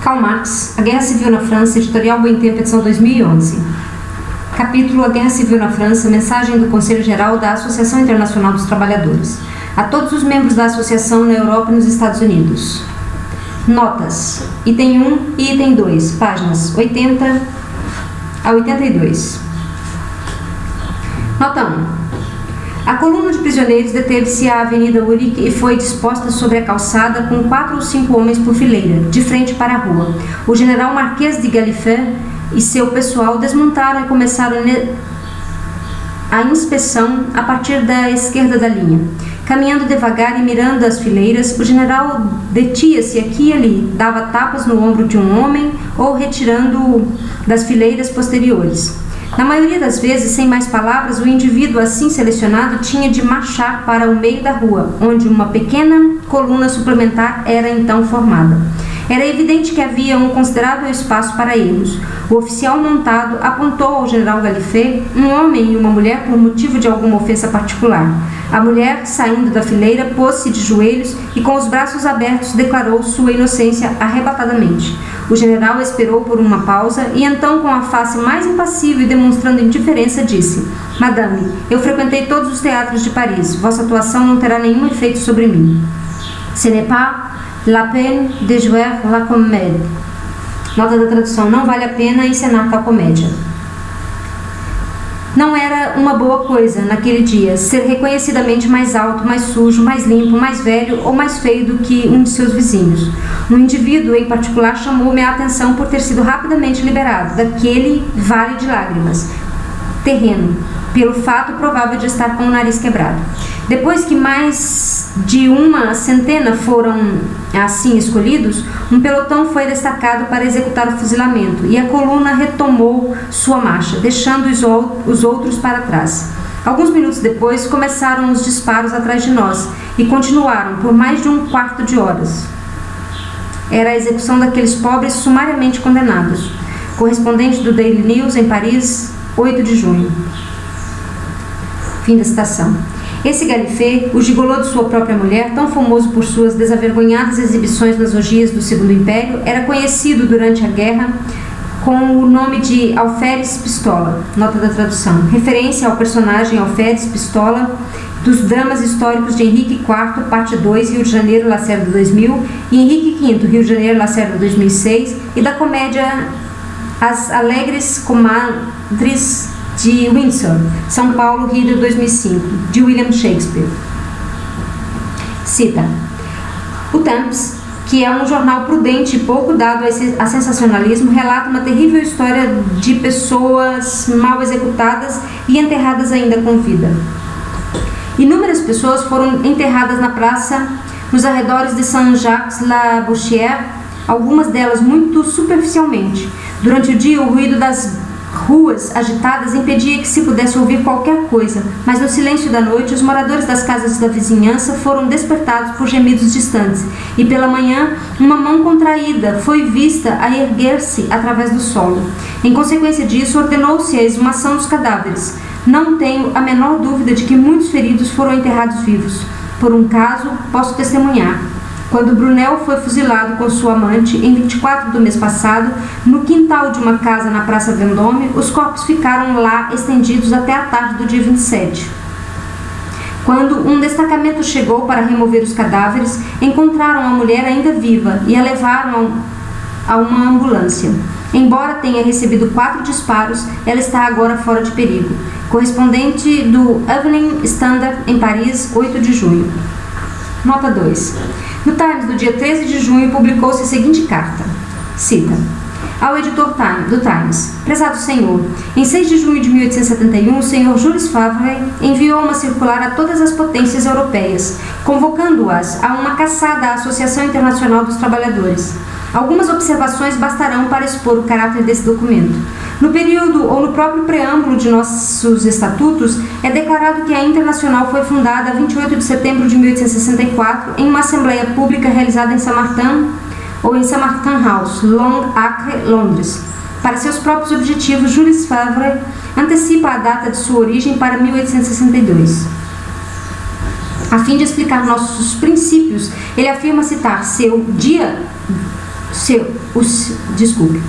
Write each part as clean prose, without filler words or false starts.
Karl Marx, A Guerra Civil na França, editorial Boa Tempo, edição 2011. Capítulo A Guerra Civil na França, mensagem do Conselho Geral da Associação Internacional dos Trabalhadores. A todos os membros da Associação na Europa e nos Estados Unidos. Notas. Item 1 e item 2, páginas 80 a 82. Nota 1. A coluna de prisioneiros deteve-se à Avenida Urique e foi disposta sobre a calçada com 4 ou 5 homens por fileira, de frente para a rua. O general Marquês de Gallifet e seu pessoal desmontaram e começaram a inspeção a partir da esquerda da linha. Caminhando devagar e mirando as fileiras, o general detinha-se aqui e ali, dava tapas no ombro de um homem ou retirando-o das fileiras posteriores. Na maioria das vezes, sem mais palavras, o indivíduo assim selecionado tinha de marchar para o meio da rua, onde uma pequena coluna suplementar era então formada. Era evidente que havia um considerável espaço para erros. O oficial montado apontou ao general Gallifet um homem e uma mulher por motivo de alguma ofensa particular. A mulher, saindo da fileira, pôs-se de joelhos e com os braços abertos declarou sua inocência arrebatadamente. O general esperou por uma pausa e então, com a face mais impassível e demonstrando indiferença, disse: Madame, eu frequentei todos os teatros de Paris. Vossa atuação não terá nenhum efeito sobre mim. Ce n'est pas la peine de jouer la comédie. Nota da tradução: não vale a pena encenar tal comédia. Não era uma boa coisa, naquele dia, ser reconhecidamente mais alto, mais sujo, mais limpo, mais velho ou mais feio do que um de seus vizinhos. Um indivíduo, em particular, chamou-me a atenção por ter sido rapidamente liberado daquele vale de lágrimas, terreno, pelo fato provável de estar com o nariz quebrado. Depois que mais de uma centena foram assim escolhidos, um pelotão foi destacado para executar o fuzilamento e a coluna retomou sua marcha, deixando os outros para trás. Alguns minutos depois, começaram os disparos atrás de nós e continuaram por mais de um quarto de horas. Era a execução daqueles pobres sumariamente condenados. Correspondente do Daily News em Paris, 8 de junho. Fim da citação. Esse Gallifet, o gigolô de sua própria mulher, tão famoso por suas desavergonhadas exibições nas orgias do Segundo Império, era conhecido durante a guerra com o nome de Alferes Pistola. Nota da tradução. Referência ao personagem Alferes Pistola dos dramas históricos de Henrique IV, parte 2, Rio de Janeiro, Lacerda 2000, e Henrique V, Rio de Janeiro, Lacerda 2006, e da comédia As Alegres Comadres de Windsor, São Paulo, Rio de 2005, de William Shakespeare. Cita: O Temps, que é um jornal prudente e pouco dado a sensacionalismo, relata uma terrível história de pessoas mal executadas e enterradas ainda com vida. Inúmeras pessoas foram enterradas na praça, nos arredores de Saint-Jacques-la-Bouchière, algumas delas muito superficialmente. Durante o dia, o ruído das ruas agitadas impedia que se pudesse ouvir qualquer coisa, mas no silêncio da noite os moradores das casas da vizinhança foram despertados por gemidos distantes, e pela manhã uma mão contraída foi vista a erguer-se através do solo. Em consequência disso, ordenou-se a exumação dos cadáveres. Não tenho a menor dúvida de que muitos feridos foram enterrados vivos. Por um caso, posso testemunhar. Quando Brunel foi fuzilado com sua amante, em 24 do mês passado, no quintal de uma casa na Praça Vendôme, os corpos ficaram lá estendidos até a tarde do dia 27. Quando um destacamento chegou para remover os cadáveres, encontraram a mulher ainda viva e a levaram a uma ambulância. Embora tenha recebido 4 disparos, ela está agora fora de perigo. Correspondente do Evening Standard em Paris, 8 de junho. Nota 2. No Times, do dia 13 de junho, publicou-se a seguinte carta. Cita: Ao editor do Times: Prezado senhor, em 6 de junho de 1871, o senhor Jules Favre enviou uma circular a todas as potências europeias, convocando-as a uma caçada à Associação Internacional dos Trabalhadores. Algumas observações bastarão para expor o caráter desse documento. No período ou no próprio preâmbulo de nossos estatutos, é declarado que a Internacional foi fundada a 28 de setembro de 1864 em uma assembleia pública realizada em Saint-Martin ou em Saint-Martin House, Long Acre, Londres. Para seus próprios objetivos, Jules Favre antecipa a data de sua origem para 1862. A fim de explicar nossos princípios, ele afirma citar seu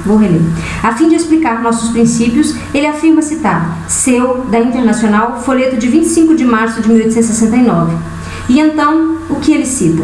vou reler. A fim de explicar nossos princípios, ele afirma citar seu, da Internacional, folheto de 25 de março de 1869. E então, o que ele cita?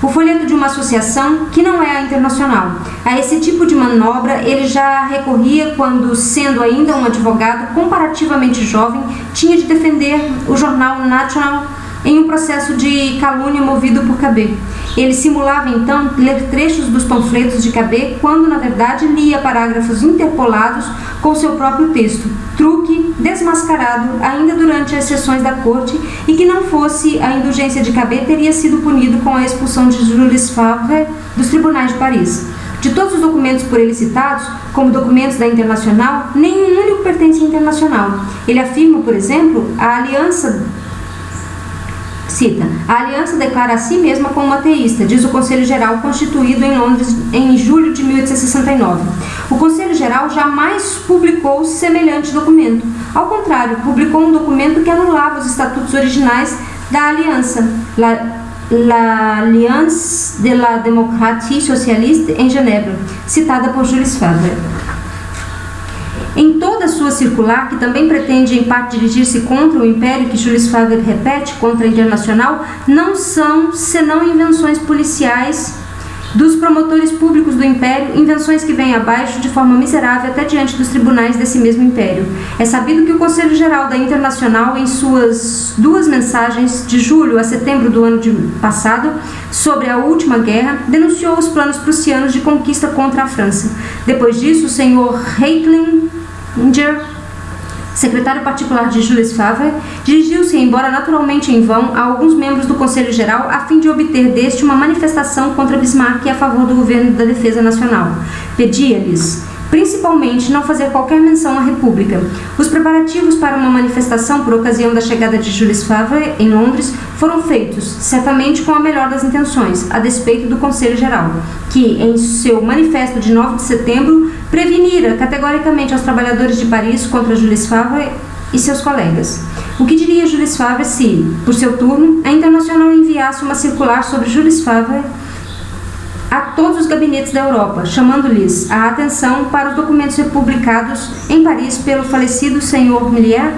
O folheto de uma associação que não é a Internacional. A esse tipo de manobra ele já recorria quando, sendo ainda um advogado comparativamente jovem, tinha de defender o jornal National em um processo de calúnia movido por Cabet. Ele simulava então ler trechos dos panfletos de Cabet quando na verdade lia parágrafos interpolados com seu próprio texto, truque desmascarado ainda durante as sessões da corte, e que não fosse a indulgência de Cabet teria sido punido com a expulsão de Jules Favre dos tribunais de Paris. De todos os documentos por ele citados, como documentos da Internacional, nenhum único pertence à Internacional. Ele afirma, por exemplo, a aliança declara a si mesma como ateísta, diz o Conselho Geral constituído em Londres em julho de 1869. O Conselho Geral jamais publicou semelhante documento. Ao contrário, publicou um documento que anulava os estatutos originais da aliança, l'Alliance de la Démocratie Socialiste em Genebra, citada por Jules Favre. Em toda a sua circular, que também pretende em parte dirigir-se contra o Império, que Jules Favre repete contra a Internacional, não são senão invenções policiais dos promotores públicos do Império, invenções que vêm abaixo de forma miserável até diante dos tribunais desse mesmo Império. É sabido que o Conselho Geral da Internacional, em suas 2 mensagens de julho a setembro do ano passado, sobre a última guerra, denunciou os planos prussianos de conquista contra a França. Depois disso, o senhor Reitlinger, secretário particular de Jules Favre, dirigiu-se, embora naturalmente em vão, a alguns membros do Conselho Geral a fim de obter deste uma manifestação contra Bismarck e a favor do governo da defesa nacional. Pedia-lhes, principalmente, não fazer qualquer menção à República. Os preparativos para uma manifestação por ocasião da chegada de Jules Favre em Londres foram feitos, certamente com a melhor das intenções, a despeito do Conselho Geral, que, em seu manifesto de 9 de setembro, prevenira categoricamente aos trabalhadores de Paris contra Jules Favre e seus colegas. O que diria Jules Favre se, por seu turno, a Internacional enviasse uma circular sobre Jules Favre a todos os gabinetes da Europa, chamando-lhes a atenção para os documentos republicados em Paris pelo falecido senhor Millier?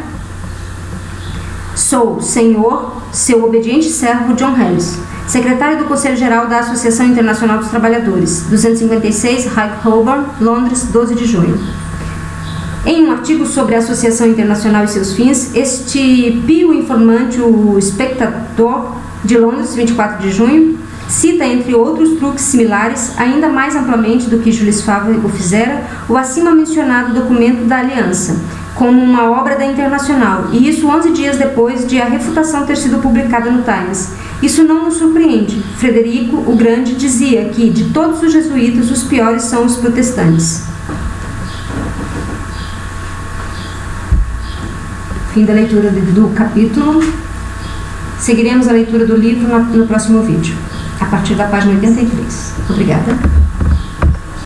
Sou, senhor, seu obediente servo John Harris, secretário do Conselho Geral da Associação Internacional dos Trabalhadores, 256 High Holborn, Londres, 12 de junho. Em um artigo sobre a Associação Internacional e seus fins, este pio informante, o Spectator, de Londres, 24 de junho, cita, entre outros truques similares, ainda mais amplamente do que Jules Favre o fizera, o acima mencionado documento da Aliança, como uma obra da Internacional, e isso 11 dias depois de a refutação ter sido publicada no Times. Isso não nos surpreende. Frederico o Grande dizia que, de todos os jesuítas, os piores são os protestantes. Fim da leitura do capítulo. Seguiremos a leitura do livro no próximo vídeo, a partir da página 83. Obrigada.